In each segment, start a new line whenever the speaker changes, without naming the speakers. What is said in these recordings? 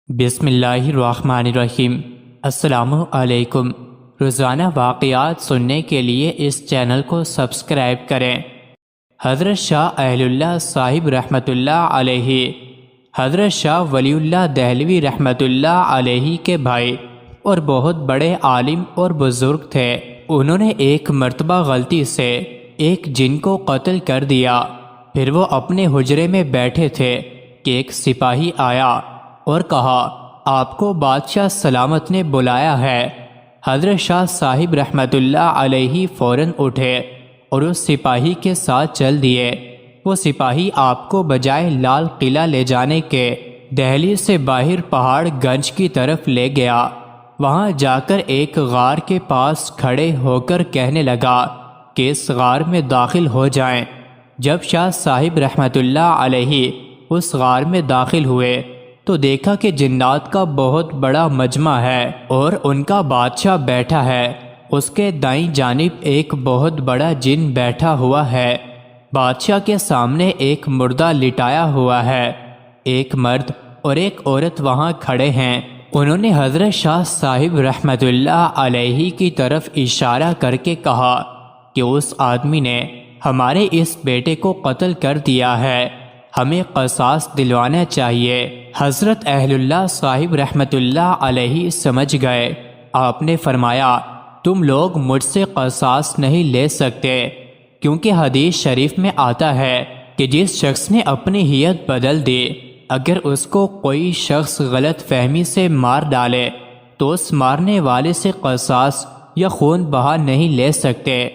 بسم اللہ الرحمن الرحیم۔ السلام علیکم۔ روزانہ واقعات سننے کے لیے اس چینل کو سبسکرائب کریں۔ حضرت شاہ اہل اللہ صاحب رحمۃ اللہ علیہ حضرت شاہ ولی اللہ دہلوی رحمۃ اللہ علیہ کے بھائی اور بہت بڑے عالم اور بزرگ تھے۔ انہوں نے ایک مرتبہ غلطی سے ایک جن کو قتل کر دیا۔ پھر وہ اپنے حجرے میں بیٹھے تھے کہ ایک سپاہی آیا اور کہا، آپ کو بادشاہ سلامت نے بلایا ہے۔ حضرت شاہ صاحب رحمۃ اللہ علیہ فوراً اٹھے اور اس سپاہی کے ساتھ چل دیے۔ وہ سپاہی آپ کو بجائے لال قلعہ لے جانے کے دہلی سے باہر پہاڑ گنج کی طرف لے گیا۔ وہاں جا کر ایک غار کے پاس کھڑے ہو کر کہنے لگا کہ اس غار میں داخل ہو جائیں۔ جب شاہ صاحب رحمۃ اللہ علیہ اس غار میں داخل ہوئے تو دیکھا کہ جنات کا بہت بڑا مجمع ہے اور ان کا بادشاہ بیٹھا ہے۔ اس کے دائیں جانب ایک بہت بڑا جن بیٹھا ہوا ہے۔ بادشاہ کے سامنے ایک مردہ لٹایا ہوا ہے۔ ایک مرد اور ایک عورت وہاں کھڑے ہیں۔ انہوں نے حضرت شاہ صاحب رحمۃ اللہ علیہ کی طرف اشارہ کر کے کہا کہ اس آدمی نے ہمارے اس بیٹے کو قتل کر دیا ہے، ہمیں قصاص دلوانا چاہیے۔ حضرت اہل اللہ صاحب رحمۃ اللہ علیہ سمجھ گئے۔ آپ نے فرمایا، تم لوگ مجھ سے قصاص نہیں لے سکتے، کیونکہ حدیث شریف میں آتا ہے کہ جس شخص نے اپنی ہیئت بدل دی، اگر اس کو کوئی شخص غلط فہمی سے مار ڈالے تو اس مارنے والے سے قصاص یا خون بہا نہیں لے سکتے۔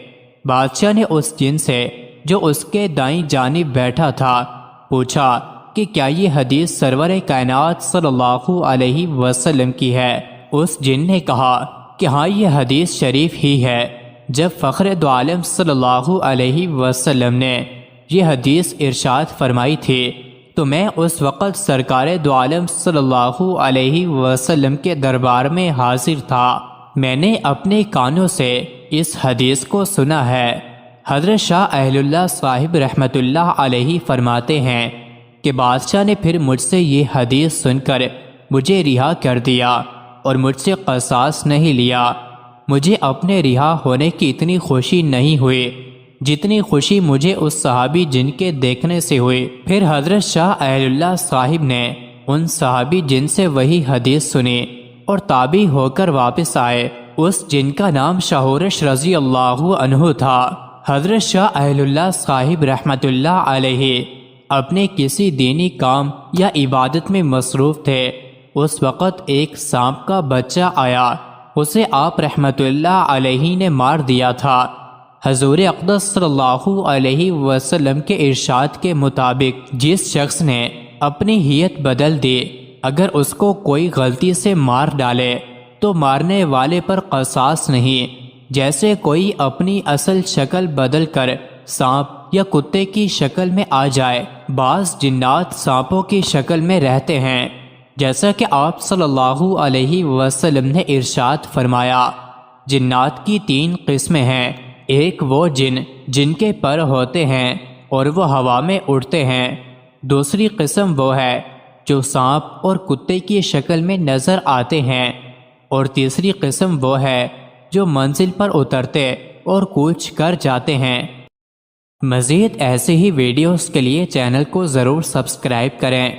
بادشاہ نے اس جن سے جو اس کے دائیں جانب بیٹھا تھا پوچھا کہ کیا یہ حدیث سرور کائنات صلی اللہ علیہ وسلم کی ہے؟ اس جن نے کہا کہ ہاں، یہ حدیث شریف ہی ہے۔ جب فخر دو عالم صلی اللہ علیہ وسلم نے یہ حدیث ارشاد فرمائی تھی تو میں اس وقت سرکار دو عالم صلی اللہ علیہ وسلم کے دربار میں حاضر تھا۔ میں نے اپنے کانوں سے اس حدیث کو سنا ہے۔ حضرت شاہ اہل اللہ صاحب رحمۃ اللہ علیہ فرماتے ہیں کہ بادشاہ نے پھر مجھ سے یہ حدیث سن کر مجھے رہا کر دیا اور مجھ سے قصاص نہیں لیا۔ مجھے اپنے رہا ہونے کی اتنی خوشی نہیں ہوئی جتنی خوشی مجھے اس صحابی جن کے دیکھنے سے ہوئی۔ پھر حضرت شاہ اہل اللہ صاحب نے ان صحابی جن سے وہی حدیث سنی اور تابع ہو کر واپس آئے۔ اس جن کا نام شاہورش رضی اللہ عنہ تھا۔ حضرت شاہ اہل اللہ صاحب رحمۃ اللہ علیہ اپنے کسی دینی کام یا عبادت میں مصروف تھے۔ اس وقت ایک سانپ کا بچہ آیا، اسے آپ رحمۃ اللہ علیہ نے مار دیا تھا۔ حضور اقدس صلی اللہ علیہ وسلم کے ارشاد کے مطابق جس شخص نے اپنی ہیئت بدل دی، اگر اس کو کوئی غلطی سے مار ڈالے تو مارنے والے پر قصاص نہیں۔ جیسے کوئی اپنی اصل شکل بدل کر سانپ یا کتے کی شکل میں آ جائے۔ بعض جنات سانپوں کی شکل میں رہتے ہیں، جیسا کہ آپ صلی اللہ علیہ وسلم نے ارشاد فرمایا، جنات کی 3 قسمیں ہیں۔ ایک وہ جن کے پر ہوتے ہیں اور وہ ہوا میں اڑتے ہیں۔ دوسری قسم وہ ہے جو سانپ اور کتے کی شکل میں نظر آتے ہیں، اور تیسری قسم وہ ہے جو منزل پر اترتے اور کوچ کر جاتے ہیں۔ مزید ایسے ہی ویڈیوز کے لیے چینل کو ضرور سبسکرائب کریں۔